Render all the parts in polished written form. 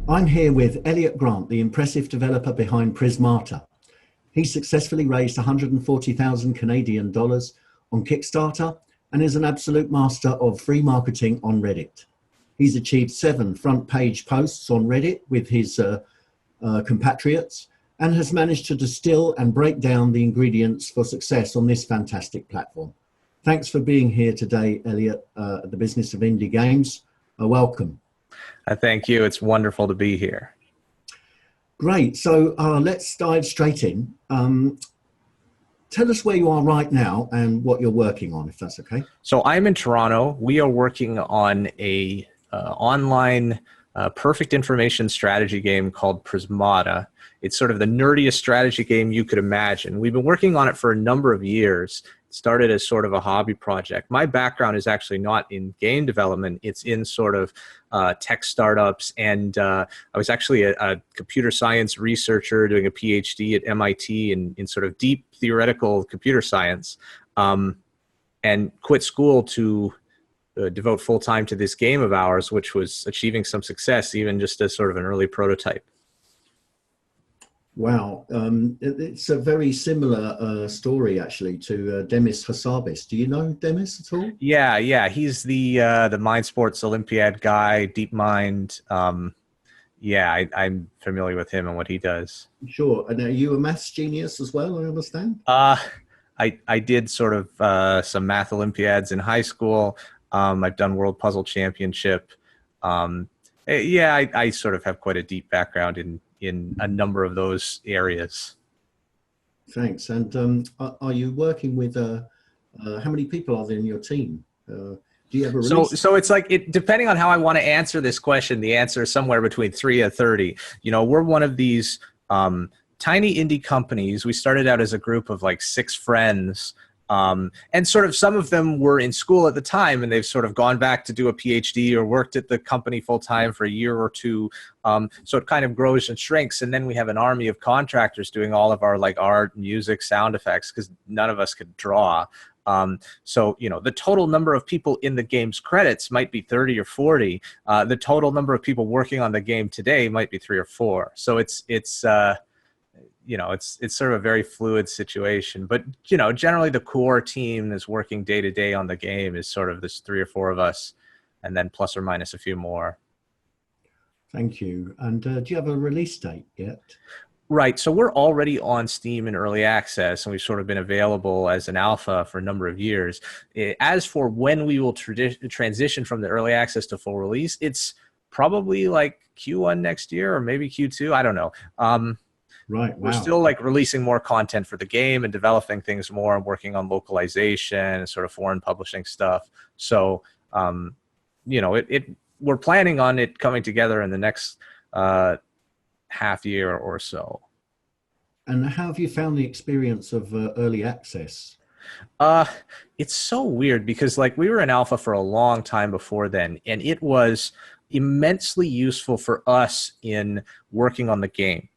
I'm here with Elliot Grant, the impressive developer behind Prismata. He successfully raised 140,000 Canadian dollars on Kickstarter and is an absolute master of free marketing on Reddit. He's achieved 7 front page posts on Reddit with his compatriots and has managed to distill and break down the ingredients for success on this fantastic platform. Thanks for being here today, Elliot, at the Business of Indie Games. Welcome. Thank you. It's wonderful to be here. Great. So let's dive straight in. Tell us where you are right now and what you're working on, if that's okay. So I'm in Toronto. We are working on a online perfect information strategy game called Prismata. It's sort of the nerdiest strategy game you could imagine. We've been working on it for a number of years. It started as sort of a hobby project. My background is actually not in game development. It's in sort of tech startups, and I was actually a computer science researcher doing a PhD at MIT in sort of deep theoretical computer science, and quit school to devote full time to this game of ours, which was achieving some success, even just as sort of an early prototype. Wow, it's a very similar story actually to Demis Hassabis. Do you know Demis at all? Yeah, he's the Mind Sports Olympiad guy, DeepMind. Yeah, I'm familiar with him and what he does. Sure. And are you a maths genius as well, I understand? I did sort of some math Olympiads in high school. I've done World Puzzle Championship. Yeah, I sort of have quite a deep background in a number of those areas. Thanks. And are you working with, how many people are there in your team? Do you have a release? So it's like, depending on how I want to answer this question, the answer is somewhere between 3 and 30. You know, we're one of these tiny indie companies. We started out as a group of like 6 friends. And sort of some of them were in school at the time, and they've sort of gone back to do a PhD or worked at the company full time for a year or two. So it kind of grows and shrinks. And then we have an army of contractors doing all of our like art, music, sound effects, because none of us could draw. So, you know, the total number of people in the game's credits might be 30 or 40. The total number of people working on the game today might be 3 or 4. So it's you know, it's sort of a very fluid situation, but, you know, generally the core team is working day to day on the game is sort of this 3 or 4 of us, and then plus or minus a few more. Thank you. And do you have a release date yet? Right. So we're already on Steam in early access, and we've sort of been available as an alpha for a number of years. As for when we will transition from the early access to full release, it's probably like Q1 next year or maybe Q2. I don't know. Right. Wow. We're still like releasing more content for the game and developing things more and working on localization and sort of foreign publishing stuff. So, you know, we're planning on it coming together in the next half year or so. And how have you found the experience of early access? It's so weird because like we were in alpha for a long time before then, and it was immensely useful for us in working on the game.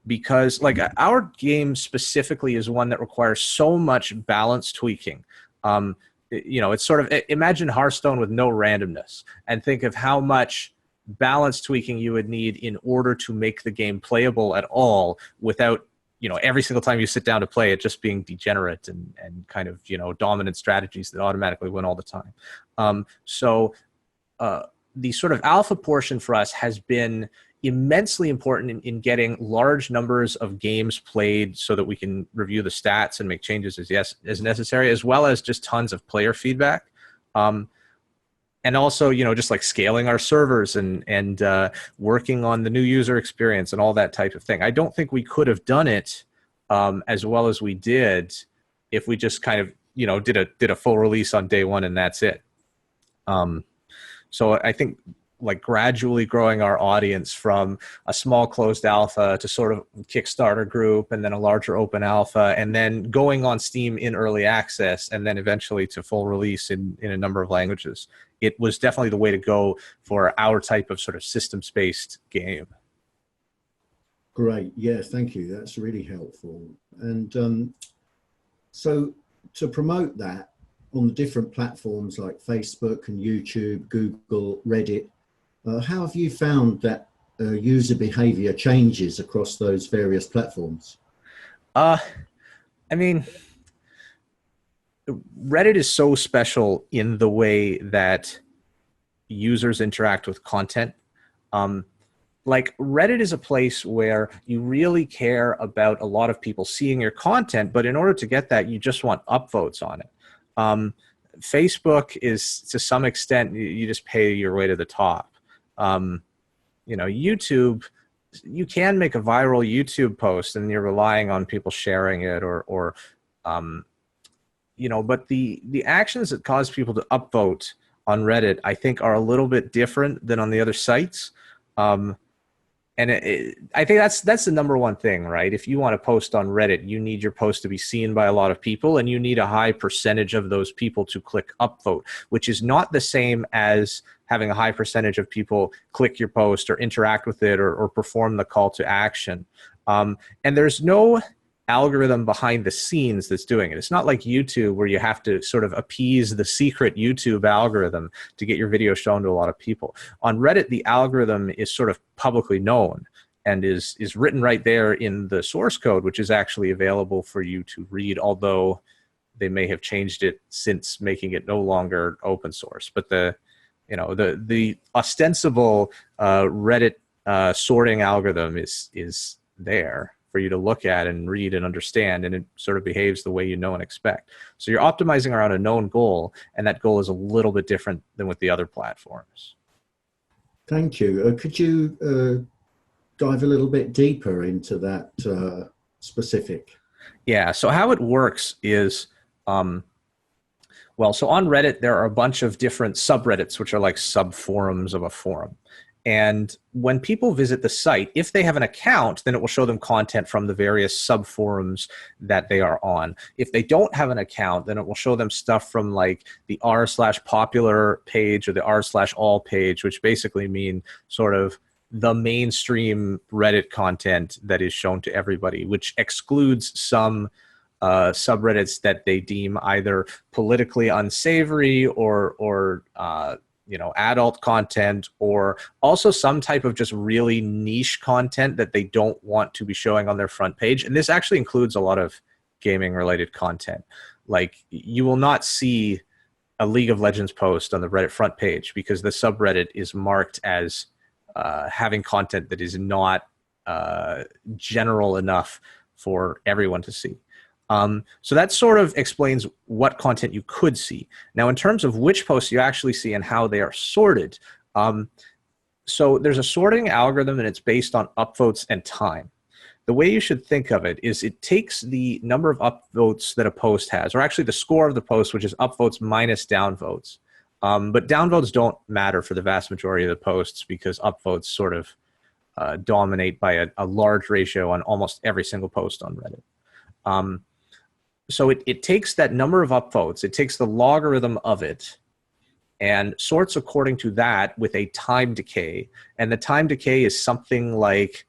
Because like our game specifically is one that requires so much balance tweaking. You know, it's sort of, imagine Hearthstone with no randomness and think of how much balance tweaking you would need in order to make the game playable at all without, you know, every single time you sit down to play it just being degenerate and kind of, you know, dominant strategies that automatically win all the time. So the sort of alpha portion for us has been immensely important in getting large numbers of games played so that we can review the stats and make changes as necessary, as well as just tons of player feedback. And also, you know, just like scaling our servers and working on the new user experience and all that type of thing. I don't think we could have done it as well as we did if we just kind of, you know, did a full release on day one and that's it. So I think like gradually growing our audience from a small closed alpha to sort of Kickstarter group and then a larger open alpha and then going on Steam in early access and then eventually to full release in a number of languages. It was definitely the way to go for our type of sort of systems-based game. Great. Yes, thank you. That's really helpful. And so to promote that on the different platforms like Facebook and YouTube, Google, Reddit, how have you found that user behavior changes across those various platforms? I mean, Reddit is so special in the way that users interact with content. Like Reddit is a place where you really care about a lot of people seeing your content, but in order to get that, you just want upvotes on it. Facebook is, to some extent, you just pay your way to the top. YouTube, you can make a viral YouTube post and you're relying on people sharing it but the actions that cause people to upvote on Reddit, I think, are a little bit different than on the other sites. I think that's the number one thing, right? If you want to post on Reddit, you need your post to be seen by a lot of people, and you need a high percentage of those people to click upvote, which is not the same as having a high percentage of people click your post or interact with it or perform the call to action. And there's no algorithm behind the scenes that's doing it. It's not like YouTube where you have to sort of appease the secret YouTube algorithm to get your video shown to a lot of people. On Reddit, the algorithm is sort of publicly known and is written right there in the source code, which is actually available for you to read, although they may have changed it since making it no longer open source. But the ostensible Reddit sorting algorithm is there for you to look at and read and understand, and it sort of behaves the way you know and expect. So you're optimizing around a known goal, and that goal is a little bit different than with the other platforms. Thank you. Could you dive a little bit deeper into that specific? Yeah, so how it works is, so on Reddit, there are a bunch of different subreddits, which are like sub-forums of a forum. And when people visit the site, if they have an account, then it will show them content from the various sub-forums that they are on. If they don't have an account, then it will show them stuff from like the r/popular page or the r/all page, which basically mean sort of the mainstream Reddit content that is shown to everybody, which excludes some subreddits that they deem either politically unsavory or adult content, or also some type of just really niche content that they don't want to be showing on their front page. And this actually includes a lot of gaming related content. Like, you will not see a League of Legends post on the Reddit front page because the subreddit is marked as having content that is not general enough for everyone to see. So that sort of explains what content you could see. Now, in terms of which posts you actually see and how they are sorted, so there's a sorting algorithm, and it's based on upvotes and time. The way you should think of it is it takes the number of upvotes that a post has, or actually the score of the post, which is upvotes minus downvotes. But downvotes don't matter for the vast majority of the posts because upvotes sort of dominate by a large ratio on almost every single post on Reddit. So it takes that number of upvotes, it takes the logarithm of it, and sorts according to that with a time decay. And the time decay is something like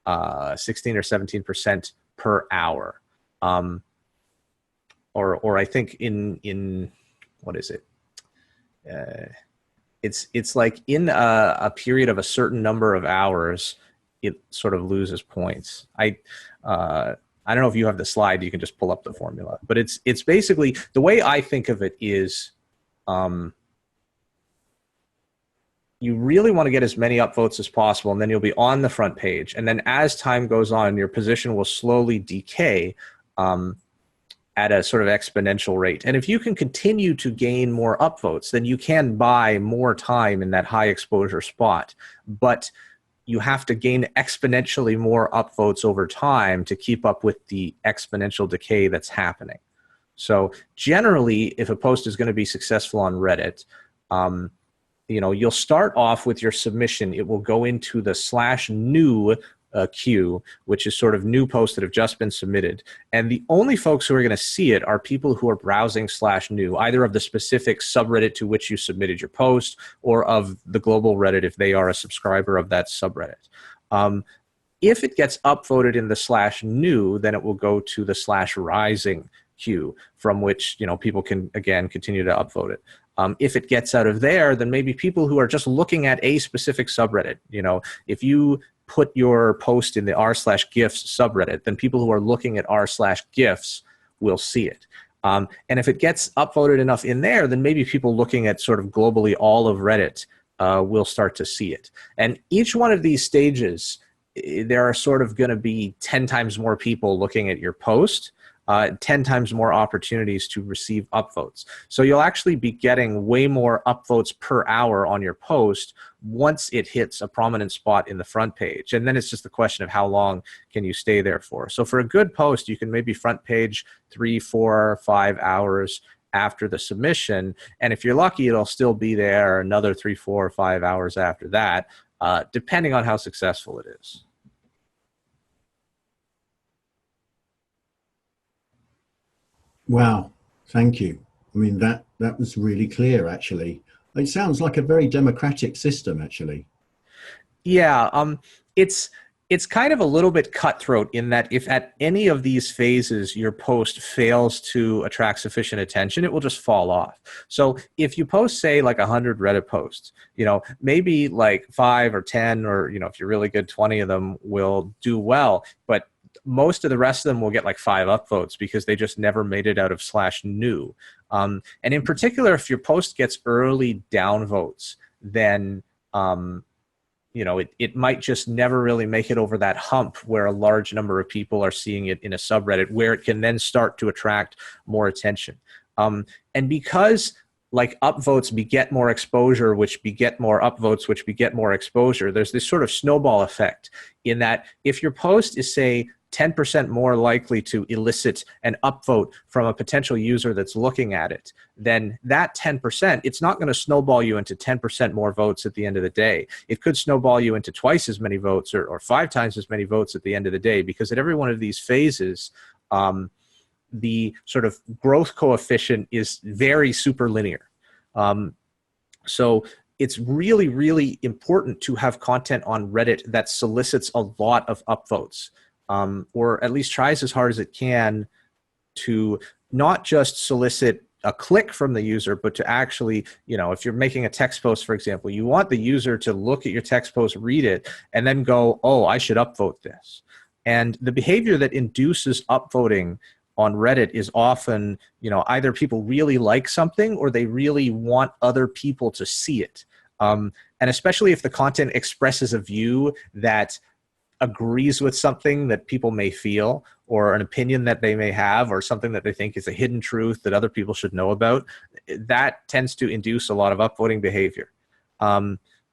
16 or 17% per hour. Or I think in what is it? It's like in a period of a certain number of hours, it sort of loses points. I don't know if you have the slide, you can just pull up the formula. But it's basically, the way I think of it is, you really want to get as many upvotes as possible, and then you'll be on the front page. And then as time goes on, your position will slowly decay at a sort of exponential rate. And if you can continue to gain more upvotes, then you can buy more time in that high exposure spot. But you have to gain exponentially more upvotes over time to keep up with the exponential decay that's happening. So generally, if a post is going to be successful on Reddit, you'll start off with your submission. It will go into the /new queue, which is sort of new posts that have just been submitted. And the only folks who are going to see it are people who are browsing /new, either of the specific subreddit to which you submitted your post or of the global Reddit if they are a subscriber of that subreddit. If it gets upvoted in the /new, then it will go to the /rising queue from which, you know, people can, again, continue to upvote it. If it gets out of there, then maybe people who are just looking at a specific subreddit, you know, if you put your post in the r/gifs subreddit, then people who are looking at r/gifs will see it. And if it gets upvoted enough in there, then maybe people looking at sort of globally all of Reddit will start to see it. And each one of these stages, there are sort of going to be 10 times more people looking at your post, 10 times more opportunities to receive upvotes. So you'll actually be getting way more upvotes per hour on your post once it hits a prominent spot in the front page. And then it's just the question of how long can you stay there for. So for a good post, you can maybe front page 3, 4, 5 hours after the submission. And if you're lucky, it'll still be there another 3, 4, 5 hours after that, depending on how successful it is. Wow, thank you. I mean, that was really clear, actually. It sounds like a very democratic system, actually. Yeah, it's kind of a little bit cutthroat in that if at any of these phases your post fails to attract sufficient attention, it will just fall off. So if you post, say, like 100 Reddit posts, you know, maybe like 5 or 10, or, you know, if you're really good, 20 of them will do well, but most of the rest of them will get like 5 upvotes because they just never made it out of /new. And in particular, if your post gets early downvotes, then you know, it might just never really make it over that hump where a large number of people are seeing it in a subreddit, where it can then start to attract more attention. And because like upvotes beget more exposure, which beget more upvotes, which beget more exposure, there's this sort of snowball effect in that if your post is, say, 10% more likely to elicit an upvote from a potential user that's looking at it, then that 10%, it's not going to snowball you into 10% more votes at the end of the day. It could snowball you into twice as many votes or 5 times as many votes at the end of the day, because at every one of these phases, the sort of growth coefficient is very super linear. So it's really, really important to have content on Reddit that solicits a lot of upvotes. Or at least tries as hard as it can to not just solicit a click from the user, but to actually, you know, if you're making a text post, for example, you want the user to look at your text post, read it, and then go, oh, I should upvote this. And the behavior that induces upvoting on Reddit is often, you know, either people really like something or they really want other people to see it. And especially if the content expresses a view that agrees with something that people may feel, or an opinion that they may have, or something that they think is a hidden truth that other people should know about, that tends to induce a lot of upvoting behavior.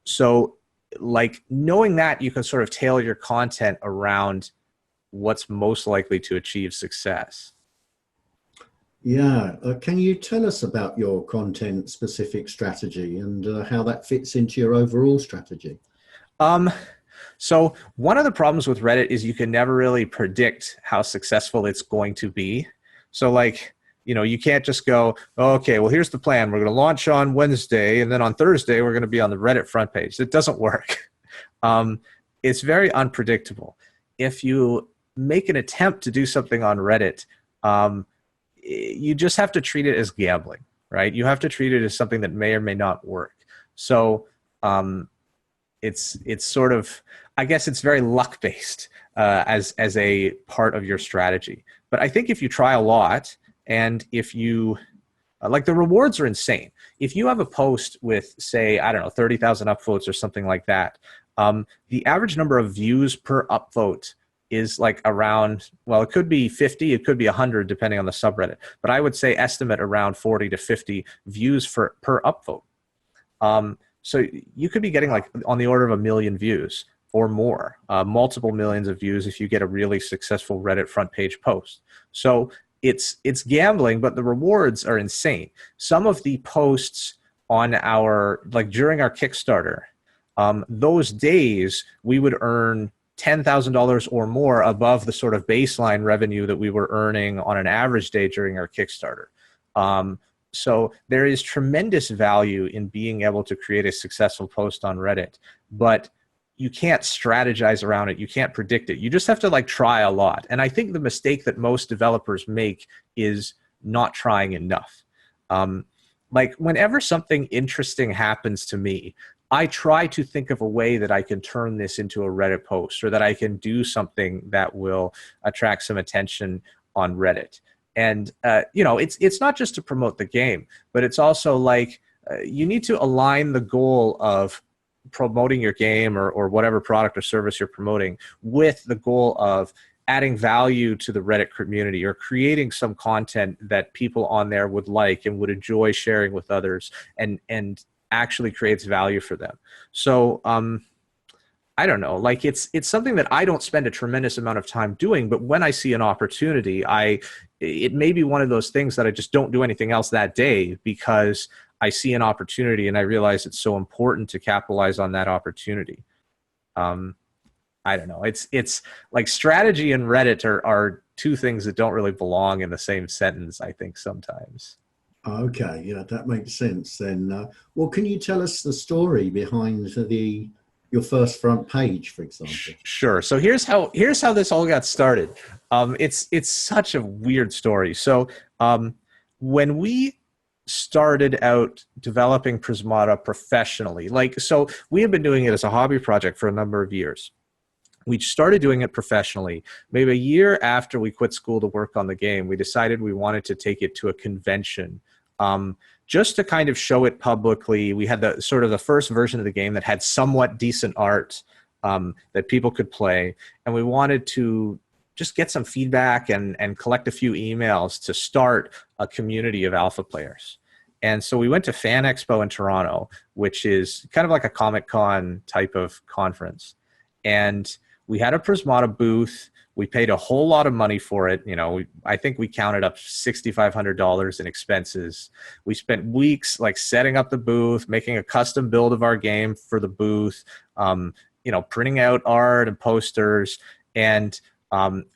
So like knowing that, you can sort of tailor your content around what's most likely to achieve success. Yeah, can you tell us about your content specific strategy and how that fits into your overall strategy? So one of the problems with Reddit is you can never really predict how successful it's going to be. So like, you know, you can't just go, okay, well, here's the plan. We're going to launch on Wednesday, and then on Thursday, we're going to be on the Reddit front page. It doesn't work. It's very unpredictable. If you make an attempt to do something on Reddit, you just have to treat it as gambling, right? You have to treat it as something that may or may not work. So it's sort of, I guess it's very luck-based as a part of your strategy. But I think if you try a lot, and if you, like, the rewards are insane. If you have a post with, say, I don't know, 30,000 upvotes or something like that, the average number of views per upvote is like around, well, it could be 50, it could be 100, depending on the subreddit. But I would say estimate around 40 to 50 views per upvote. So you could be getting like on the order of 1 million views or more, multiple millions of views if you get a really successful Reddit front page post. So it's gambling, but the rewards are insane. Some of the posts on our, like during our Kickstarter, those days we would earn $10,000 or more above the sort of baseline revenue that we were earning on an average day during our Kickstarter. So there is tremendous value in being able to create a successful post on Reddit, but you can't strategize around it. You can't predict it. You just have to like try a lot. And I think the mistake that most developers make is not trying enough. Like whenever something interesting happens to me, I try to think of a way that I can turn this into a Reddit post, or that I can do something that will attract some attention on Reddit. And you know, it's not just to promote the game, but it's also like you need to align the goal of promoting your game or whatever product or service you're promoting with the goal of adding value to the Reddit community, or creating some content that people on there would like and would enjoy sharing with others, and actually creates value for them. So I don't know, like it's something that I don't spend a tremendous amount of time doing, but when I see an opportunity, it may be one of those things that I just don't do anything else that day because I see an opportunity and I realize it's so important to capitalize on that opportunity. I don't know. It's like strategy and Reddit are two things that don't really belong in the same sentence, I think, sometimes. Okay, yeah, that makes sense then. Well, can you tell us the story behind your first front page, for example? Sure. So here's how this all got started. It's such a weird story. So when we started out developing Prismata professionally, so we have been doing it as a hobby project for a number of years. We started doing it professionally. Maybe a year after we quit school to work on the game, we decided we wanted to take it to a convention, just to kind of show it publicly. We had the first version of the game that had somewhat decent art that people could play, and we wanted to just get some feedback and collect a few emails to start a community of alpha players. And so we went to Fan Expo in Toronto, which is kind of like a Comic-Con type of conference. And we had a Prismata booth. We paid a whole lot of money for it. You know, I think we counted up $6,500 in expenses. We spent weeks like setting up the booth, making a custom build of our game for the booth, you know, printing out art and posters. And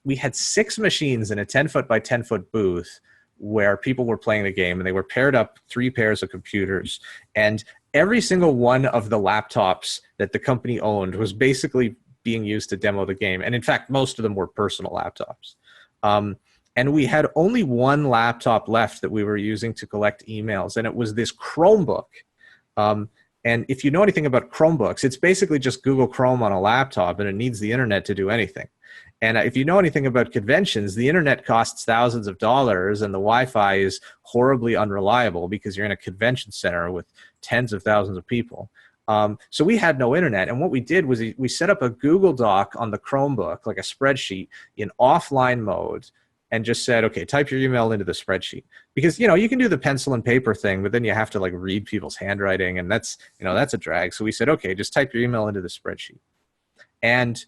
we had 6 machines in a 10-foot by 10-foot booth where people were playing the game, and they were paired up 3 pairs of computers. And every single one of the laptops that the company owned was basically being used to demo the game. And in fact, most of them were personal laptops. And we had only one laptop left that we were using to collect emails, and it was this Chromebook. And if you know anything about Chromebooks, it's basically just Google Chrome on a laptop, and it needs the internet to do anything. And if you know anything about conventions, the internet costs thousands of dollars, and the Wi-Fi is horribly unreliable because you're in a convention center with tens of thousands of people. So we had no internet, and what we did was we set up a Google Doc on the Chromebook, like a spreadsheet, in offline mode, and just said, okay, type your email into the spreadsheet. Because, you know, you can do the pencil and paper thing, but then you have to like read people's handwriting, and that's, you know, that's a drag. So we said, okay, just type your email into the spreadsheet. And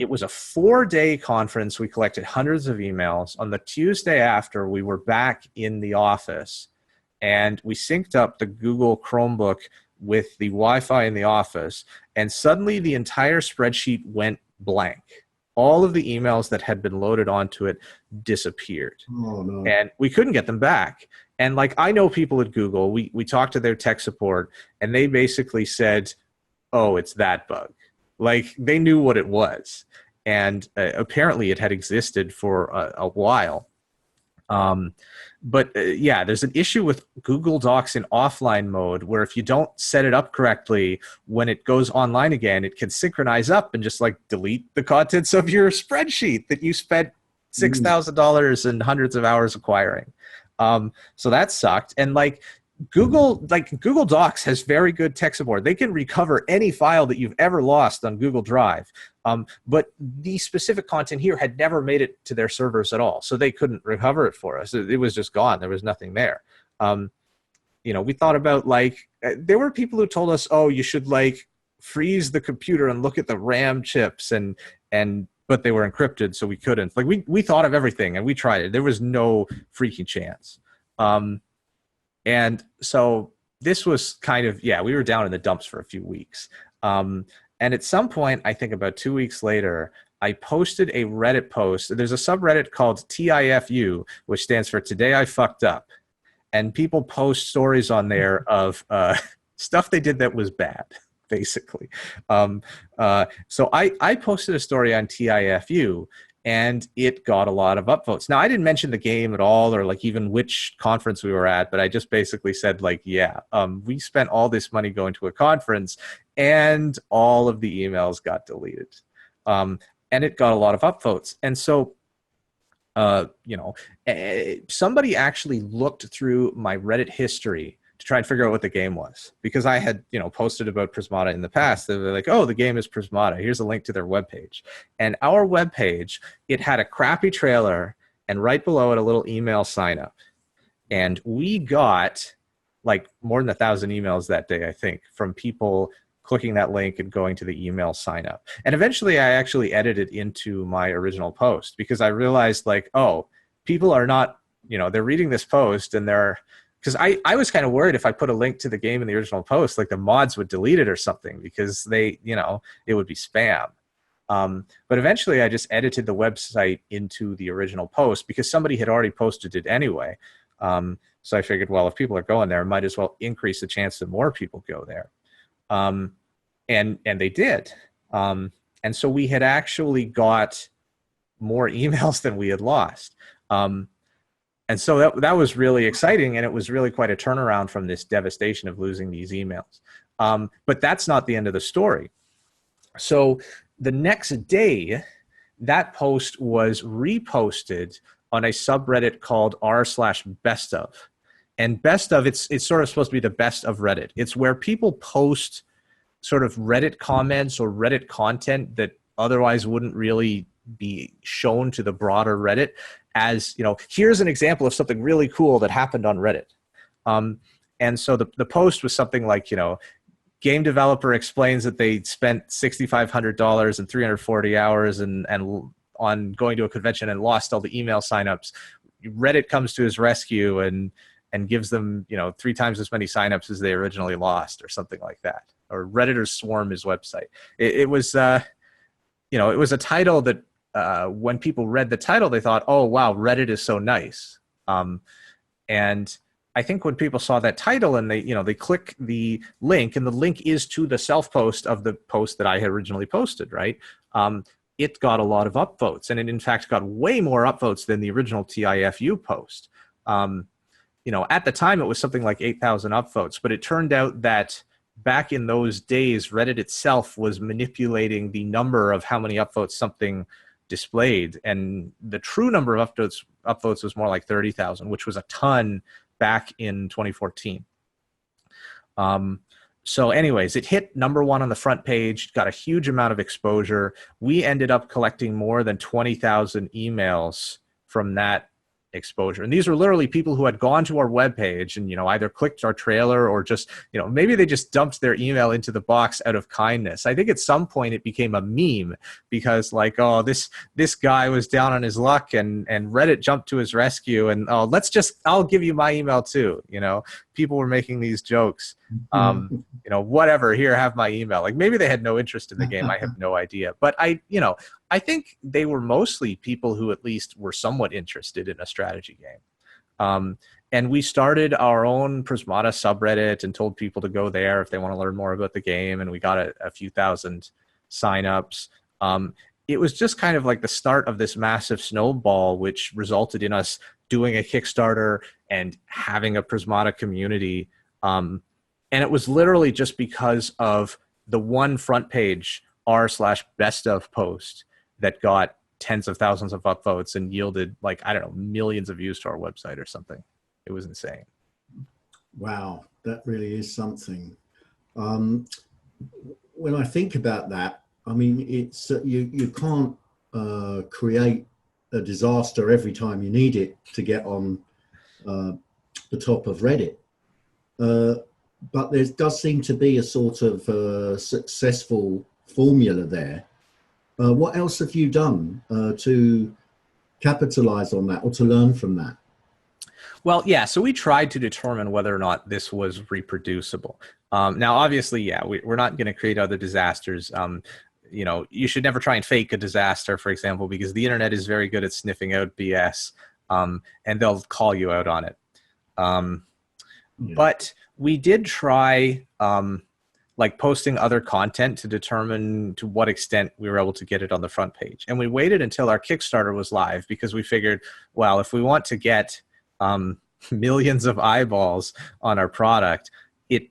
it was a 4-day conference. We collected hundreds of emails. On the Tuesday after, we were back in the office, and we synced up the Google Chromebook with the Wi-Fi in the office, and suddenly the entire spreadsheet went blank. All of the emails that had been loaded onto it disappeared. Oh, no. And we couldn't get them back. And like, I know people at Google, we talked to their tech support, and they basically said, oh, it's that bug. Like, they knew what it was. And apparently it had existed for a while. But yeah, there's an issue with Google Docs in offline mode where if you don't set it up correctly, when it goes online again, it can synchronize up and just like delete the contents of your spreadsheet that you spent $6,000 and hundreds of hours acquiring. So that sucked. And like Google Docs has very good tech support. They can recover any file that you've ever lost on Google Drive. But the specific content here had never made it to their servers at all. So they couldn't recover it for us. It was just gone. There was nothing there. You know, we thought about like, there were people who told us, oh, you should like freeze the computer and look at the RAM chips, but they were encrypted, so we couldn't. Like we thought of everything and we tried it. There was no freaking chance. And so this was kind of, yeah, we were down in the dumps for a few weeks. And at some point, I think about 2 weeks later, I posted a Reddit post. There's a subreddit called TIFU, which stands for Today I Fucked Up. And people post stories on there of stuff they did that was bad. basically. So I posted a story on TIFU, and it got a lot of upvotes. Now, I didn't mention the game at all, or like even which conference we were at, but I just basically said like, yeah, we spent all this money going to a conference, and all of the emails got deleted. And it got a lot of upvotes. And so, somebody actually looked through my Reddit history to try and figure out what the game was, because I had, posted about Prismata in the past. They were like, oh, the game is Prismata. Here's a link to their webpage. And our webpage, it had a crappy trailer, and right below it, a little email sign up. And we got like more than 1,000 emails that day, I think, from people clicking that link and going to the email sign up. And eventually I actually edited into my original post, because I realized like, oh, people are not, they're reading this post, and because I was kind of worried if I put a link to the game in the original post, like the mods would delete it or something, because they, it would be spam. But eventually I just edited the website into the original post, because somebody had already posted it anyway. So I figured, well, if people are going there, I might as well increase the chance that more people go there. And they did. And so we had actually got more emails than we had lost. And so that was really exciting, and it was really quite a turnaround from this devastation of losing these emails. But that's not the end of the story. So the next day, that post was reposted on a subreddit called r/bestof. And best of, it's sort of supposed to be the best of Reddit. It's where people post sort of Reddit comments or Reddit content that otherwise wouldn't really be shown to the broader Reddit as, here's an example of something really cool that happened on Reddit. And so the post was something like, game developer explains that they spent $6,500 and 340 hours and on going to a convention and lost all the email signups. Reddit comes to his rescue and gives them, 3 times as many signups as they originally lost, or something like that. Or Redditors swarm his website. It was, it was a title that when people read the title, they thought, oh, wow, Reddit is so nice. And I think when people saw that title and they click the link, and the link is to the self-post of the post that I had originally posted, right? It got a lot of upvotes, and it in fact got way more upvotes than the original TIFU post. At the time it was something like 8,000 upvotes, but it turned out that back in those days, Reddit itself was manipulating the number of how many upvotes something displayed, and the true number of upvotes was more like 30,000, which was a ton back in 2014. So anyways, it hit #1 on the front page, got a huge amount of exposure. We ended up collecting more than 20,000 emails from that exposure. And these were literally people who had gone to our webpage and, either clicked our trailer or just, maybe they just dumped their email into the box out of kindness. I think at some point it became a meme, because like, oh, this guy was down on his luck and Reddit jumped to his rescue, and oh, I'll give you my email too. People were making these jokes. Whatever, here, have my email. Like maybe they had no interest in the game. I have no idea. But I think they were mostly people who at least were somewhat interested in a strategy game. And we started our own Prismata subreddit and told people to go there if they want to learn more about the game. And we got a few thousand signups. It was just kind of like the start of this massive snowball, which resulted in us doing a Kickstarter and having a Prismata community. And it was literally just because of the one front page r/bestof post that got tens of thousands of upvotes and yielded millions of views to our website or something. It was insane. Wow, that really is something. When I think about that, I mean, it's you can't create a disaster every time you need it to get on the top of Reddit. But there does seem to be a sort of successful formula there. What else have you done to capitalize on that or to learn from that? Well, yeah, so we tried to determine whether or not this was reproducible. Now, obviously, yeah, we're not going to create other disasters. You should never try and fake a disaster, for example, because the internet is very good at sniffing out BS, and they'll call you out on it. Yeah. But we did try like posting other content to determine to what extent we were able to get it on the front page. And we waited until our Kickstarter was live because we figured, well, if we want to get millions of eyeballs on our product, it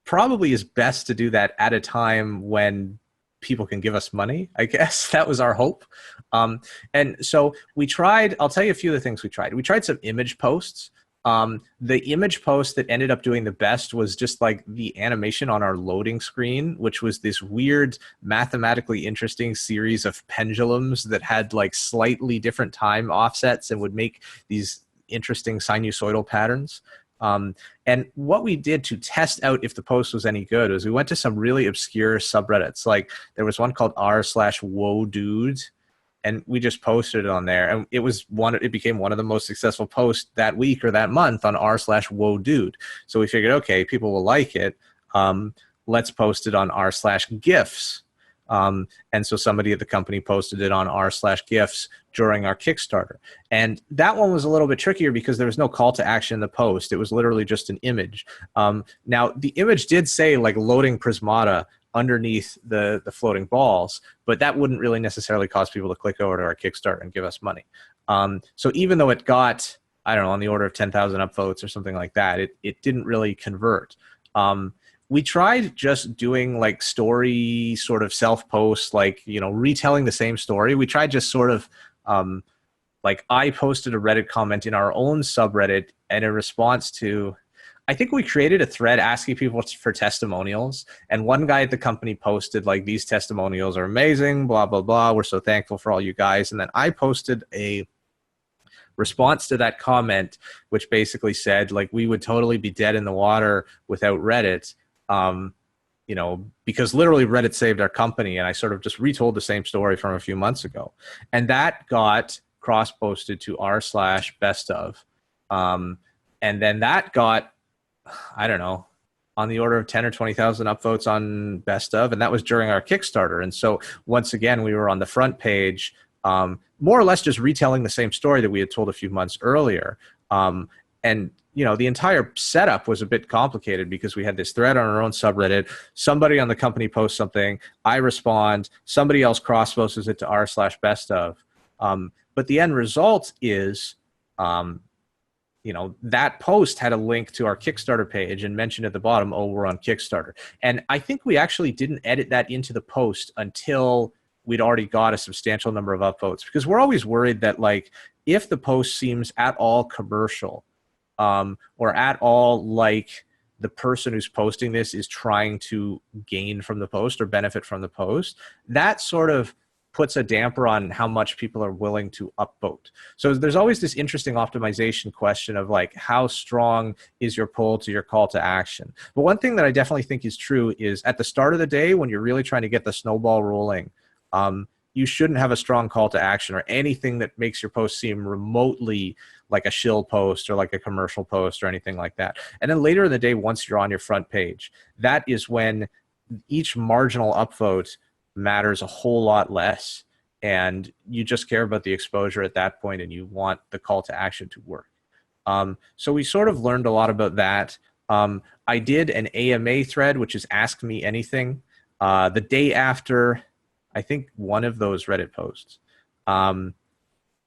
probably is best to do that at a time when people can give us money, I guess. That was our hope. And so we tried, I'll tell you a few of the things we tried. We tried some image posts. The image post that ended up doing the best was just like the animation on our loading screen, which was this weird, mathematically interesting series of pendulums that had like slightly different time offsets and would make these interesting sinusoidal patterns. And what we did to test out if the post was any good was we went to some really obscure subreddits. Like there was one called r/whoa-dude, and we just posted it on there, and it became one of the most successful posts that week or that month on r/whoa-dude. So we figured, okay, people will like it. Let's post it on r/gifs. And so somebody at the company posted it on r/gifs during our Kickstarter. And that one was a little bit trickier because there was no call to action in the post. It was literally just an image. Now, the image did say like loading Prismata underneath the floating balls, but that wouldn't really necessarily cause people to click over to our Kickstarter and give us money. So even though it got, I don't know, on the order of 10,000 upvotes or something like that, it didn't really convert. We tried just doing like story sort of self-posts, like, you know, retelling the same story. We tried just sort of like I posted a Reddit comment in our own subreddit and in response to, I think we created a thread asking people for testimonials. And one guy at the company posted like, these testimonials are amazing, blah, blah, blah. We're so thankful for all you guys. And then I posted a response to that comment, which basically said like, we would totally be dead in the water without Reddit. You know, because literally Reddit saved our company. And I sort of just retold the same story from a few months ago. And that got cross-posted to r/best-of. And then that got, I don't know, on the order of 10 or 20,000 upvotes on best of. And that was during our Kickstarter. And so once again, we were on the front page, more or less just retelling the same story that we had told a few months earlier. And you know, the entire setup was a bit complicated because we had this thread on our own subreddit. Somebody on the company posts something, I respond, somebody else cross-posts it to r/best-of. But the end result is, you know, that post had a link to our Kickstarter page and mentioned at the bottom, oh, we're on Kickstarter. And I think we actually didn't edit that into the post until we'd already got a substantial number of upvotes, because we're always worried that like, if the post seems at all commercial, or at all like the person who's posting this is trying to gain from the post or benefit from the post, that sort of puts a damper on how much people are willing to upvote. So there's always this interesting optimization question of like, how strong is your pull to your call to action? But one thing that I definitely think is true is at the start of the day, when you're really trying to get the snowball rolling, you shouldn't have a strong call to action or anything that makes your post seem remotely like a shill post or like a commercial post or anything like that. And then later in the day, once you're on your front page, that is when each marginal upvote matters a whole lot less. And you just care about the exposure at that point, and you want the call to action to work. So we sort of learned a lot about that. I did an AMA thread, which is Ask Me Anything, the day after, I think, one of those Reddit posts.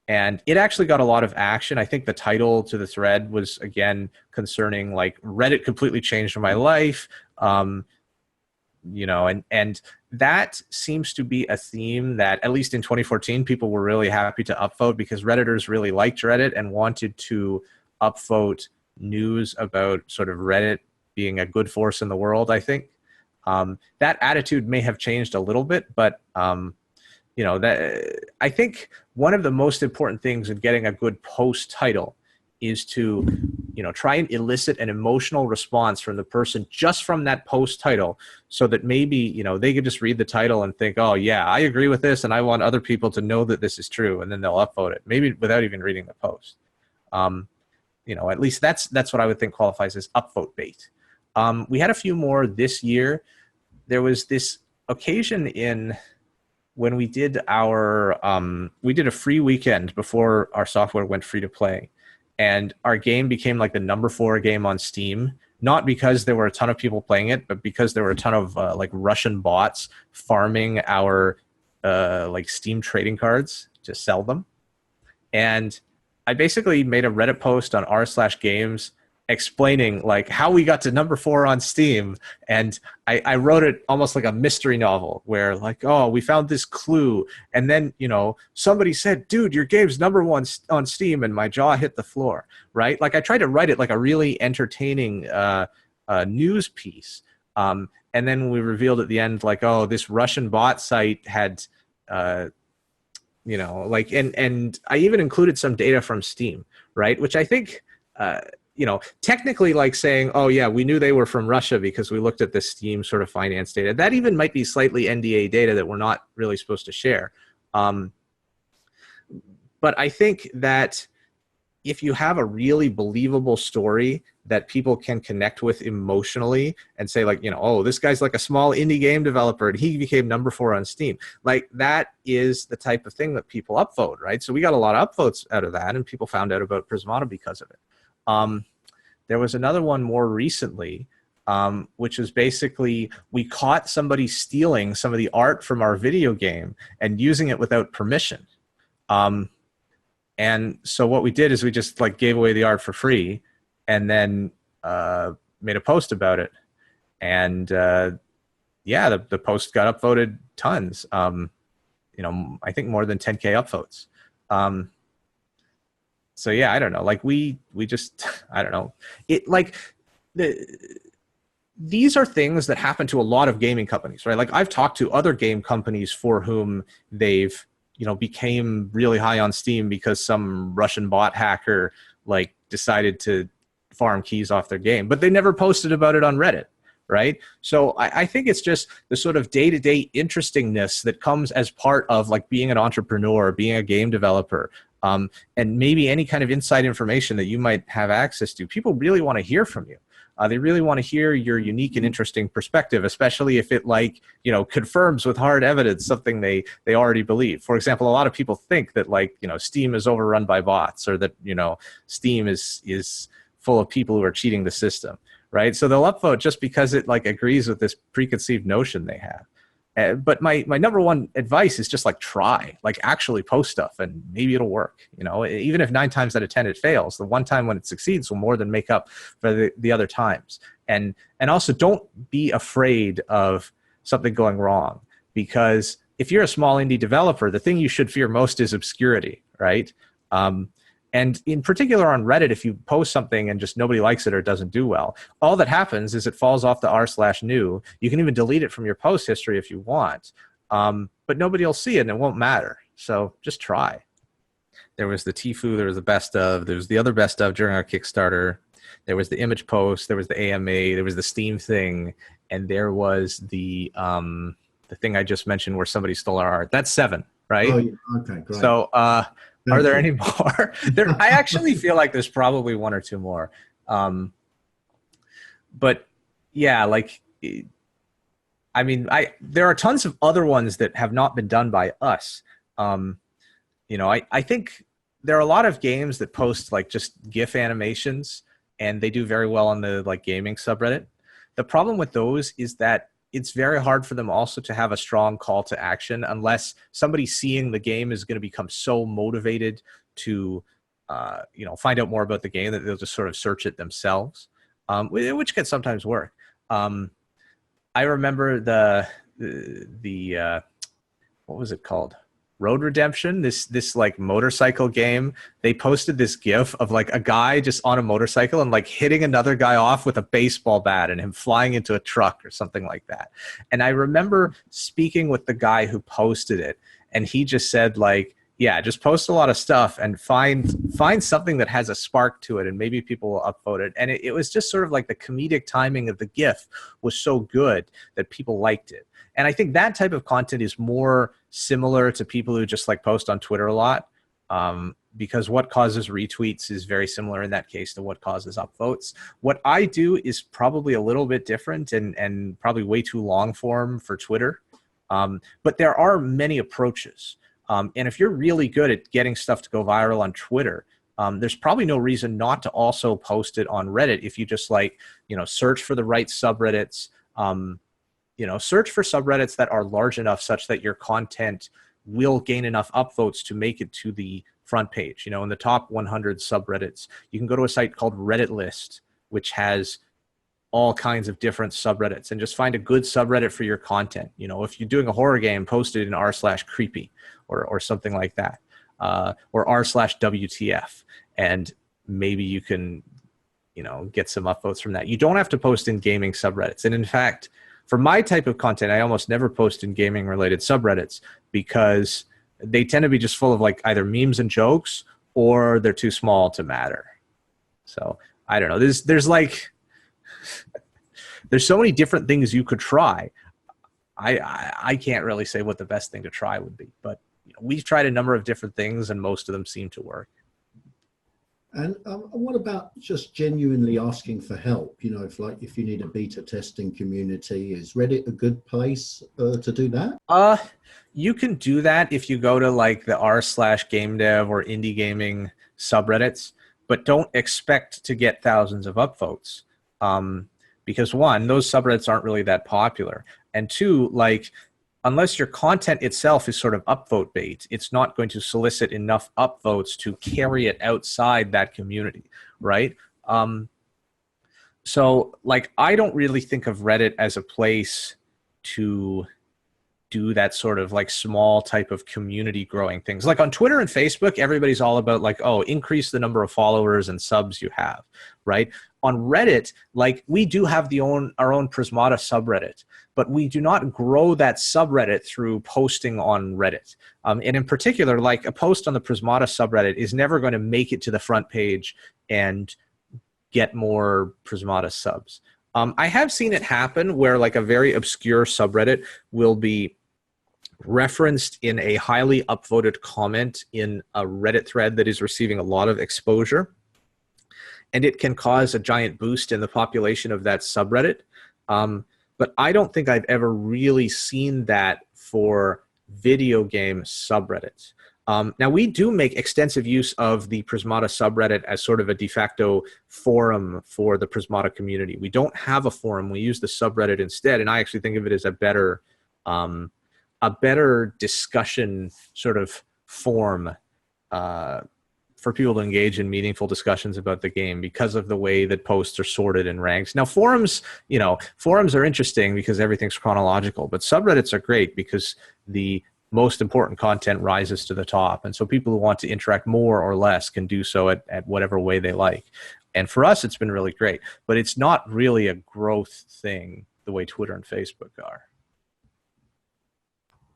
And it actually got a lot of action. I think the title to the thread was, again, concerning like Reddit completely changed my life. You know, and that seems to be a theme that, at least in 2014, people were really happy to upvote because Redditors really liked Reddit and wanted to upvote news about sort of Reddit being a good force in the world, I think. That attitude may have changed a little bit, but you know, that I think one of the most important things in getting a good post title is to, you know, try and elicit an emotional response from the person just from that post title, so that maybe, you know, they could just read the title and think, oh yeah, I agree with this and I want other people to know that this is true, and then they'll upvote it, maybe without even reading the post. You know, at least that's what I would think qualifies as upvote bait. We had a few more this year. There was this occasion when we did we did a free weekend before our software went free to play, and our game became like the #4 game on Steam not because there were a ton of people playing it, but because there were a ton of like Russian bots farming our like Steam trading cards to sell them. And I basically made a Reddit post on r/games explaining like how we got to number 4 on Steam. And I wrote it almost like a mystery novel where like, oh, we found this clue. And then, you know, somebody said, dude, your game's number 1 on Steam. And my jaw hit the floor, right? Like I tried to write it like a really entertaining news piece. And then we revealed at the end, like, oh, this Russian bot site had, you know, like, and I even included some data from Steam, right? Which I think, you know, technically like saying, oh yeah, we knew they were from Russia because we looked at the Steam sort of finance data. That even might be slightly NDA data that we're not really supposed to share. But I think that if you have a really believable story that people can connect with emotionally and say like, you know, oh, this guy's like a small indie game developer and he became number 4 on Steam. Like that is the type of thing that people upvote, right? So we got a lot of upvotes out of that and people found out about Prismata because of it. There was another one more recently, which was basically we caught somebody stealing some of the art from our video game and using it without permission. And so what we did is we just like gave away the art for free and then made a post about it. And yeah, the post got upvoted tons. You know, I think more than 10K upvotes. So yeah, I don't know. Like we just, I don't know. It like these are things that happen to a lot of gaming companies, right? Like I've talked to other game companies for whom they've, you know, became really high on Steam because some Russian bot hacker like decided to farm keys off their game, but they never posted about it on Reddit, right? So I think it's just the sort of day-to-day interestingness that comes as part of like being an entrepreneur, being a game developer, and maybe any kind of inside information that you might have access to. People really want to hear from you. They really want to hear your unique and interesting perspective, especially if it like, you know, confirms with hard evidence something they already believe. For example, a lot of people think that like, you know, Steam is overrun by bots or that, you know, Steam is full of people who are cheating the system, right? So they'll upvote just because it like agrees with this preconceived notion they have. But my number one advice is just like try, like actually post stuff and maybe it'll work. You know, even if 9 times out of 10 it fails, the one time when it succeeds will more than make up for the other times. And also don't be afraid of something going wrong, because if you're a small indie developer, the thing you should fear most is obscurity, right? And in particular on Reddit, if you post something and just nobody likes it or doesn't do well, all that happens is it falls off the r/new. You can even delete it from your post history if you want, but nobody will see it and it won't matter. So just try. There was the Tfue, there was the best of, there was the other best of during our Kickstarter. There was the image post, there was the AMA, there was the Steam thing, and there was the thing I just mentioned where somebody stole our art. That's 7, right? Oh, yeah. Okay, great. So, are there any more? I actually feel like there's probably 1 or 2 more. But yeah, like, I mean, there are tons of other ones that have not been done by us. You know, I think there are a lot of games that post like just GIF animations and they do very well on the like gaming subreddit. The problem with those is that it's very hard for them also to have a strong call to action unless somebody seeing the game is going to become so motivated to, you know, find out more about the game that they'll just sort of search it themselves, which can sometimes work. I remember the what was it called? Road Redemption, this like motorcycle game. They posted this GIF of like a guy just on a motorcycle and like hitting another guy off with a baseball bat and him flying into a truck or something like that. And I remember speaking with the guy who posted it, and he just said like, yeah, just post a lot of stuff and find something that has a spark to it, and maybe people will upvote it. And it was just sort of like the comedic timing of the GIF was so good that people liked it. And I think that type of content is more similar to people who just like post on Twitter a lot, because what causes retweets is very similar in that case to what causes upvotes. What I do is probably a little bit different and probably way too long form for Twitter. But there are many approaches. And if you're really good at getting stuff to go viral on Twitter, there's probably no reason not to also post it on Reddit if you just like, search for the right subreddits, search for subreddits that are large enough such that your content will gain enough upvotes to make it to the front page. In the top 100 subreddits, you can go to a site called Reddit List, which has all kinds of different subreddits, and just find a good subreddit for your content. If you're doing a horror game, post it in r/creepy or something like that, or r/WTF, and maybe you can, get some upvotes from that. You don't have to post in gaming subreddits. And in fact, for my type of content, I almost never post in gaming related subreddits because they tend to be just full of like either memes and jokes, or they're too small to matter. So I don't know. There's so many different things you could try. I can't really say what the best thing to try would be, but we've tried a number of different things and most of them seem to work. And what about just genuinely asking for help? If you need a beta testing community, is Reddit a good place to do that? You can do that if you go to like the r/game dev or indie gaming subreddits, but don't expect to get thousands of upvotes. Because one, those subreddits aren't really that popular. And two, like, unless your content itself is sort of upvote bait, it's not going to solicit enough upvotes to carry it outside that community, right? So, like, I don't really think of Reddit as a place to do that sort of like small type of community growing things. Like on Twitter and Facebook, everybody's all about like, oh, increase the number of followers and subs you have, right? On Reddit, like we do have our own Prismata subreddit, but we do not grow that subreddit through posting on Reddit. And in particular, like a post on the Prismata subreddit is never going to make it to the front page and get more Prismata subs. I have seen it happen where like a very obscure subreddit will be referenced in a highly upvoted comment in a Reddit thread that is receiving a lot of exposure, and it can cause a giant boost in the population of that subreddit. But I don't think I've ever really seen that for video game subreddits. Now, we do make extensive use of the Prismata subreddit as sort of a de facto forum for the Prismata community. We don't have a forum. We use the subreddit instead, and I actually think of it as a better discussion sort of form for people to engage in meaningful discussions about the game because of the way that posts are sorted and ranked. Now, forums are interesting because everything's chronological, but subreddits are great because the most important content rises to the top. And so people who want to interact more or less can do so at whatever way they like. And for us, it's been really great, but it's not really a growth thing the way Twitter and Facebook are.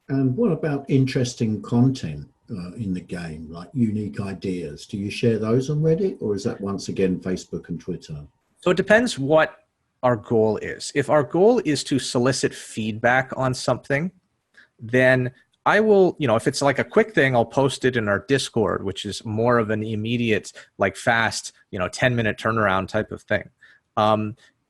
And what about interesting content in the game, like unique ideas? Do you share those on Reddit, or is that once again Facebook and Twitter? So it depends what our goal is. If our goal is to solicit feedback on something, then I will, if it's like a quick thing, I'll post it in our Discord, which is more of an immediate, like fast, 10-minute turnaround type of thing.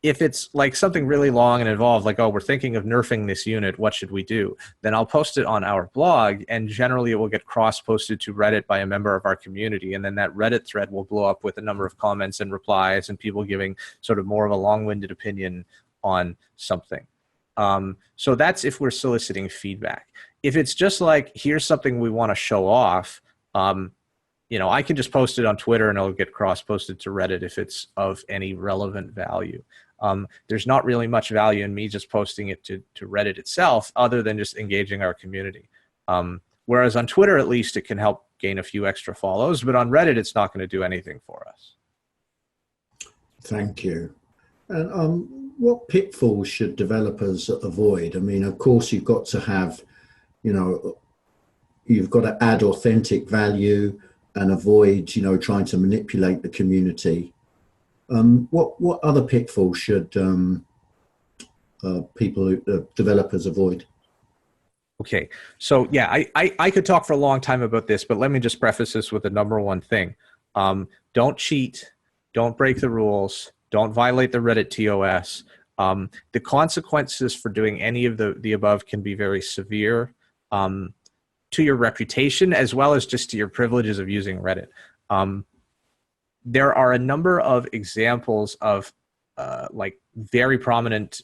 If it's like something really long and involved, like, oh, we're thinking of nerfing this unit, what should we do? Then I'll post it on our blog, and generally it will get cross-posted to Reddit by a member of our community, and then that Reddit thread will blow up with a number of comments and replies and people giving sort of more of a long-winded opinion on something. So that's if we're soliciting feedback. If it's just like, here's something we want to show off, I can just post it on Twitter and it'll get cross-posted to Reddit if it's of any relevant value. There's not really much value in me just posting it to Reddit itself other than just engaging our community. Whereas on Twitter, at least, it can help gain a few extra follows, but on Reddit, it's not going to do anything for us. Thank you. And what pitfalls should developers avoid? I mean, of course, you've got to have, you've got to add authentic value and avoid, trying to manipulate the community. What other pitfalls should developers avoid? Okay, so yeah, I could talk for a long time about this, but let me just preface this with the number one thing. Don't cheat, don't break the rules, don't violate the Reddit TOS. The consequences for doing any of the above can be very severe to your reputation as well as just to your privileges of using Reddit. there are a number of examples of like very prominent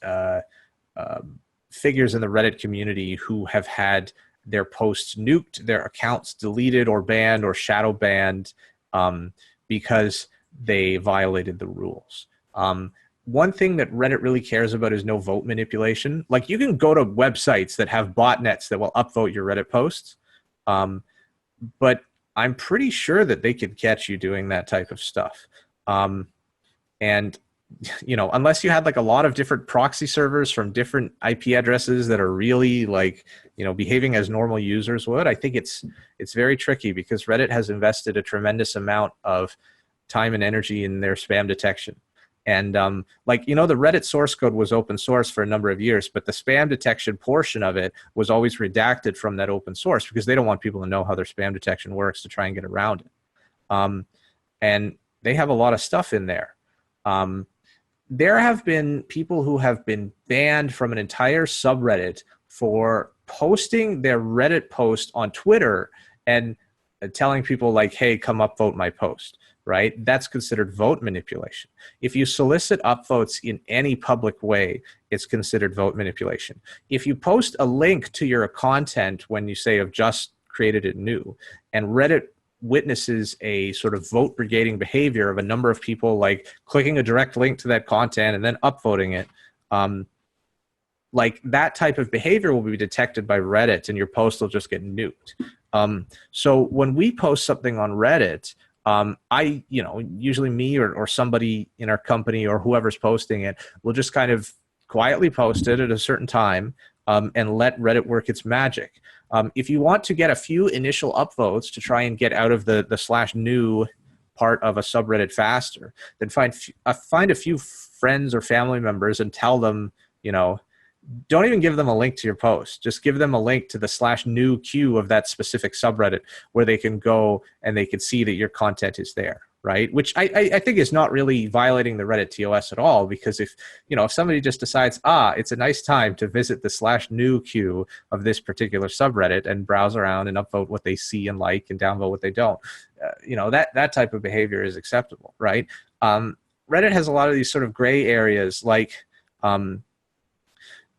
figures in the Reddit community who have had their posts nuked, their accounts deleted or banned or shadow banned because they violated the rules. One thing that Reddit really cares about is no vote manipulation. Like, you can go to websites that have botnets that will upvote your Reddit posts, but I'm pretty sure that they could catch you doing that type of stuff. And you know, unless you had like a lot of different proxy servers from different IP addresses that are really like, you know, behaving as normal users would, I think it's very tricky, because Reddit has invested a tremendous amount of time and energy in their spam detection. And like, you know, the Reddit source code was open source for a number of years, but the spam detection portion of it was always redacted from that open source, because they don't want people to know how their spam detection works to try and get around it. And they have a lot of stuff in there. There have been people who have been banned from an entire subreddit for posting their Reddit post on Twitter and telling people like, hey, come upvote my post, right? That's considered vote manipulation. If you solicit upvotes in any public way, it's considered vote manipulation. If you post a link to your content when you say I've just created it new, and Reddit witnesses a sort of vote brigading behavior of a number of people like clicking a direct link to that content and then upvoting it, like that type of behavior will be detected by Reddit, and your post will just get nuked. So when we post something on Reddit, I, you know, usually me or somebody in our company or whoever's posting it will just kind of quietly post it at a certain time, and let Reddit work its magic. If you want to get a few initial upvotes to try and get out of the /new part of a subreddit faster, then find a few friends or family members and tell them, you know, don't even give them a link to your post. Just give them a link to the /new queue of that specific subreddit where they can go and they can see that your content is there, right? Which I think is not really violating the Reddit TOS at all, because if, you know, if somebody just decides, it's a nice time to visit the /new queue of this particular subreddit and browse around and upvote what they see and like and downvote what they don't, you know, that type of behavior is acceptable, right? Reddit has a lot of these sort of gray areas, like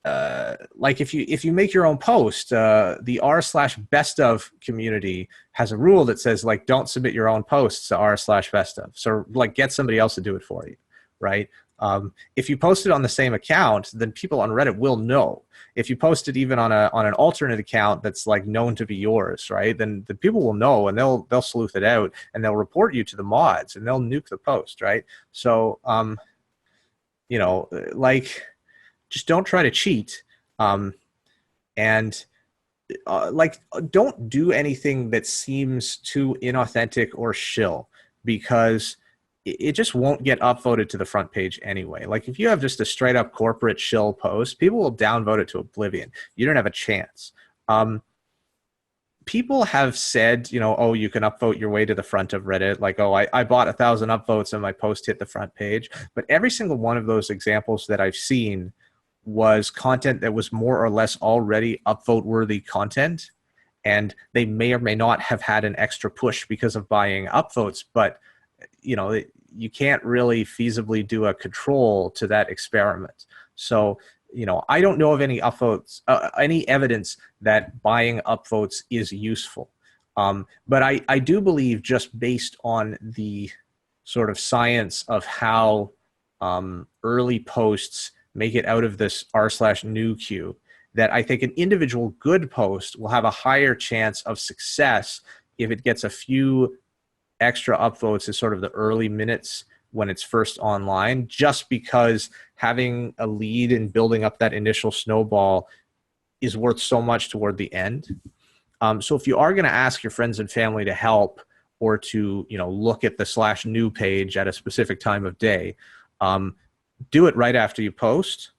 if you make your own post, the r/bestof community has a rule that says like, don't submit your own posts to r/bestof. So like, get somebody else to do it for you, right? If you post it on the same account, then people on Reddit will know. If you post it even on an alternate account that's like known to be yours, right? Then the people will know, and they'll sleuth it out, and they'll report you to the mods, and they'll nuke the post, right? So you know, like, just don't try to cheat, and like, don't do anything that seems too inauthentic or shill, because it just won't get upvoted to the front page anyway. Like, if you have just a straight up corporate shill post, people will downvote it to oblivion. You don't have a chance. People have said, you know, oh, you can upvote your way to the front of Reddit. Like, oh, I bought 1,000 upvotes and my post hit the front page. But every single one of those examples that I've seen was content that was more or less already upvote worthy content, and they may or may not have had an extra push because of buying upvotes, but you know, you can't really feasibly do a control to that experiment. So, you know, I don't know of any upvotes, any evidence that buying upvotes is useful, but I do believe, just based on the sort of science of how early posts make it out of this r/new queue, that I think an individual good post will have a higher chance of success if it gets a few extra upvotes in sort of the early minutes when it's first online, just because having a lead and building up that initial snowball is worth so much toward the end. So if you are going to ask your friends and family to help, or to, you know, look at the /new page at a specific time of day, do it right after you post,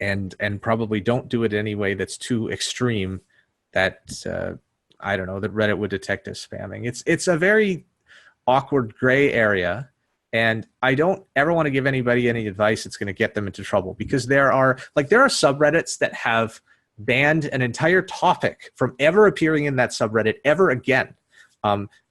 and probably don't do it in any way that's too extreme that I don't know, that Reddit would detect as spamming. It's a very awkward gray area, and I don't ever want to give anybody any advice that's going to get them into trouble, because there are subreddits that have banned an entire topic from ever appearing in that subreddit ever again.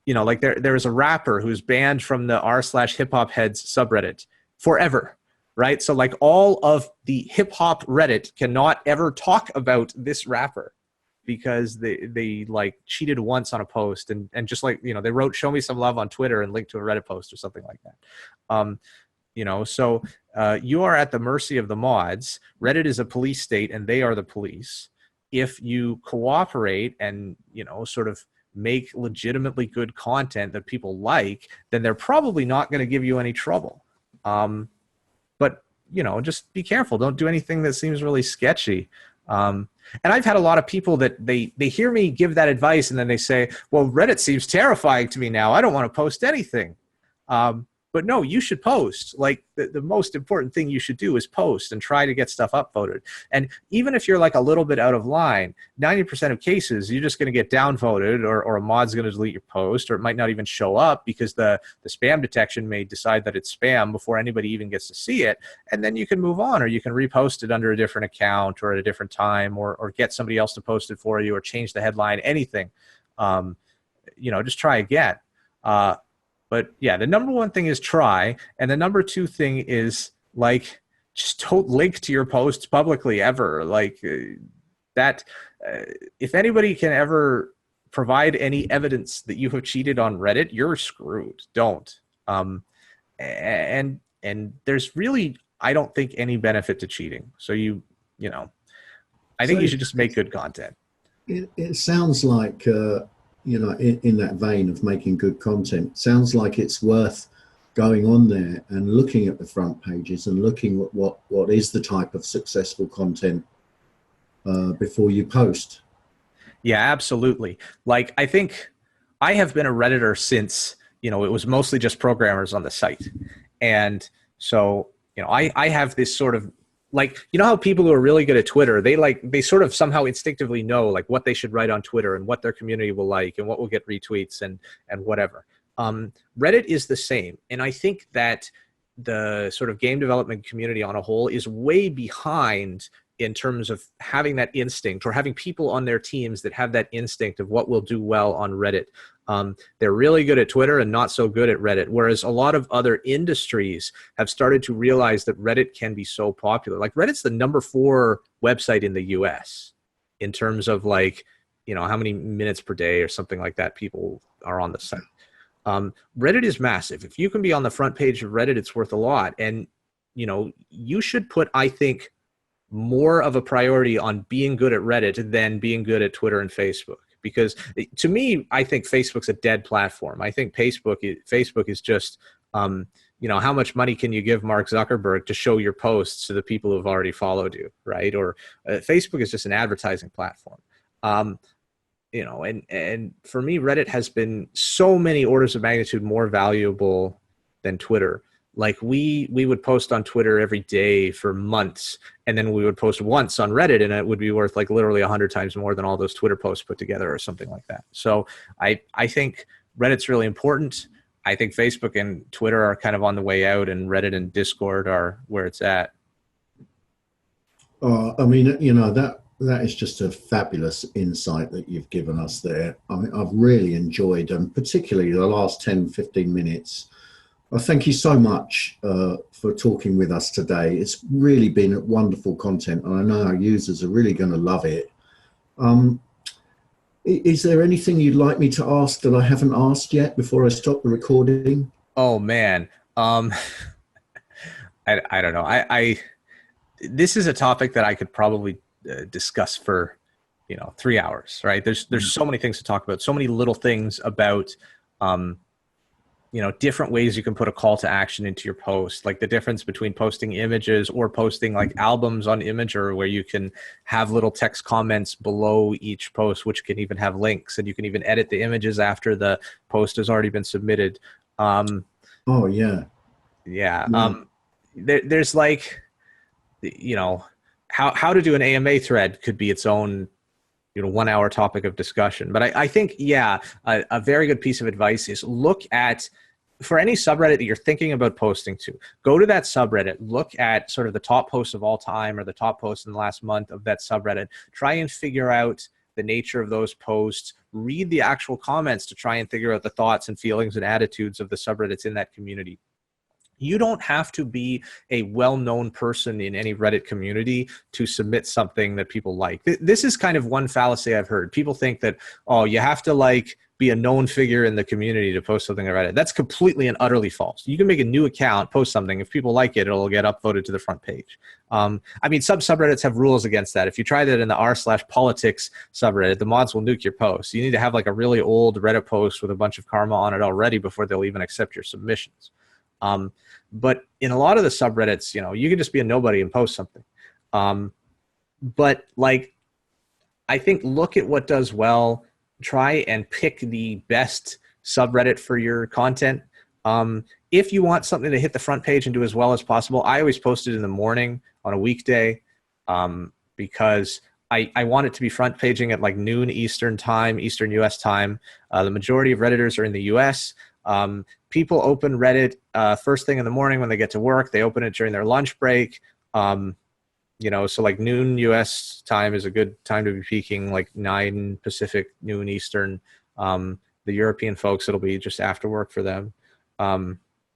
you know, like there is a rapper who's banned from the r/hip hop heads subreddit forever, right? So like all of the hip hop Reddit cannot ever talk about this rapper because they like cheated once on a post, and just like, you know, they wrote "show me some love" on Twitter and linked to a Reddit post or something like that. You know, so you are at the mercy of the mods. Reddit is a police state, and they are the police. If you cooperate and, you know, sort of make legitimately good content that people like, then they're probably not going to give you any trouble. But, you know, just be careful. Don't do anything that seems really sketchy. And I've had a lot of people that they hear me give that advice, and then they say, well, Reddit seems terrifying to me now. I don't want to post anything. But no, you should post. Like the most important thing you should do is post and try to get stuff upvoted. And even if you're like a little bit out of line, 90% of cases, you're just going to get downvoted, or a mod's going to delete your post, or it might not even show up because the spam detection may decide that it's spam before anybody even gets to see it. And then you can move on, or you can repost it under a different account or at a different time, or get somebody else to post it for you, or change the headline, anything. You know, just try again. But yeah, the number one thing is try. And the number two thing is, like, just don't link to your posts publicly ever. Like that, if anybody can ever provide any evidence that you have cheated on Reddit, you're screwed. Don't. And there's really, I don't think, any benefit to cheating. So you know, I think you should just make good content. It sounds like, you know, in that vein of making good content, sounds like it's worth going on there and looking at the front pages and looking at what is the type of successful content before you post. Yeah, absolutely. Like, I think I have been a Redditor since, you know, it was mostly just programmers on the site. And so, you know, I have this sort of, like, you know how people who are really good at Twitter, they sort of somehow instinctively know like what they should write on Twitter and what their community will like and what will get retweets and whatever. Reddit is the same. And I think that the sort of game development community on a whole is way behind in terms of having that instinct, or having people on their teams that have that instinct of what will do well on Reddit. They're really good at Twitter and not so good at Reddit, whereas a lot of other industries have started to realize that Reddit can be so popular. Like, Reddit's the #4 website in the US in terms of, like, you know, how many minutes per day or something like that people are on the site. Reddit is massive. If you can be on the front page of Reddit, it's worth a lot. And, you know, you should put, I think, more of a priority on being good at Reddit than being good at Twitter and Facebook. Because to me, I think Facebook's a dead platform. I think Facebook is just, you know, how much money can you give Mark Zuckerberg to show your posts to the people who have already followed you, right? Or Facebook is just an advertising platform. You know, and for me, Reddit has been so many orders of magnitude more valuable than Twitter. Like, we would post on Twitter every day for months, and then we would post once on Reddit, and it would be worth like literally 100 times more than all those Twitter posts put together or something like that. So I think Reddit's really important. I think Facebook and Twitter are kind of on the way out, and Reddit and Discord are where it's at. I mean, you know, that is just a fabulous insight that you've given us there. I mean, I've really enjoyed, particularly the last 10, 15 minutes. Well, thank you so much for talking with us today. It's really been wonderful content, and I know our users are really going to love it. Is there anything you'd like me to ask that I haven't asked yet before I stop the recording? Oh, man. I don't know. This is a topic that I could probably discuss for, you know, 3 hours, right? There's so many things to talk about, so many little things about, you know, different ways you can put a call to action into your post, like the difference between posting images or posting like albums on Imager, where you can have little text comments below each post, which can even have links, and you can even edit the images after the post has already been submitted. Oh, yeah. Yeah. There's like, you know, how to do an AMA thread could be its own, you know, 1 hour topic of discussion. But I think, yeah, a very good piece of advice is look at, for any subreddit that you're thinking about posting to, go to that subreddit, look at sort of the top posts of all time or the top posts in the last month of that subreddit, try and figure out the nature of those posts, read the actual comments to try and figure out the thoughts and feelings and attitudes of the subreddits in that community. You don't have to be a well-known person in any Reddit community to submit something that people like. This is kind of one fallacy I've heard. People think that, oh, you have to like be a known figure in the community to post something on Reddit. That's completely and utterly false. You can make a new account, post something. If people like it, it'll get upvoted to the front page. I mean, some subreddits have rules against that. If you try that in the r/politics subreddit, the mods will nuke your post. You need to have like a really old Reddit post with a bunch of karma on it already before they'll even accept your submissions. But in a lot of the subreddits, you know, you can just be a nobody and post something. But like, I think look at what does well, try and pick the best subreddit for your content. If you want something to hit the front page and do as well as possible, I always post it in the morning on a weekday, because I want it to be front paging at like noon Eastern time, Eastern US time. The majority of Redditors are in the US. People open Reddit first thing in the morning when they get to work. They open it during their lunch break. You know, so like noon US time is a good time to be peaking, like 9 Pacific, noon Eastern. The European folks, it'll be just after work for them.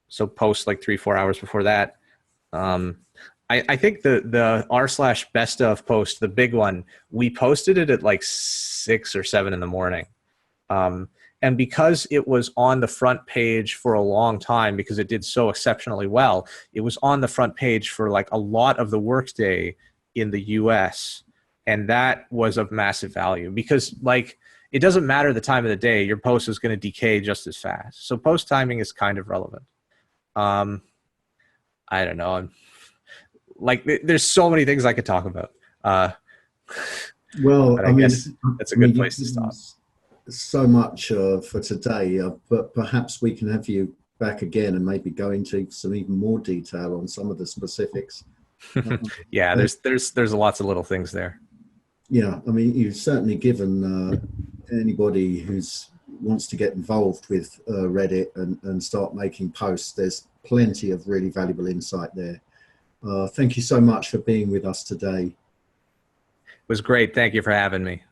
So post like 3-4 hours before that. I think the r/best of post, the big one, we posted it at like 6 or 7 in the morning. And because it was on the front page for a long time, because it did so exceptionally well, it was on the front page for like a lot of the workday in the US. And that was of massive value because like, it doesn't matter the time of the day, your post is going to decay just as fast. So post timing is kind of relevant. I don't know. Like there's so many things I could talk about. Well, I guess that's a good place to stop. So much for today, but perhaps we can have you back again and maybe go into some even more detail on some of the specifics. Yeah, there's lots of little things there. Yeah, I mean, you've certainly given anybody who's wants to get involved with Reddit and start making posts, there's plenty of really valuable insight there. Thank you so much for being with us today. It was great. Thank you for having me.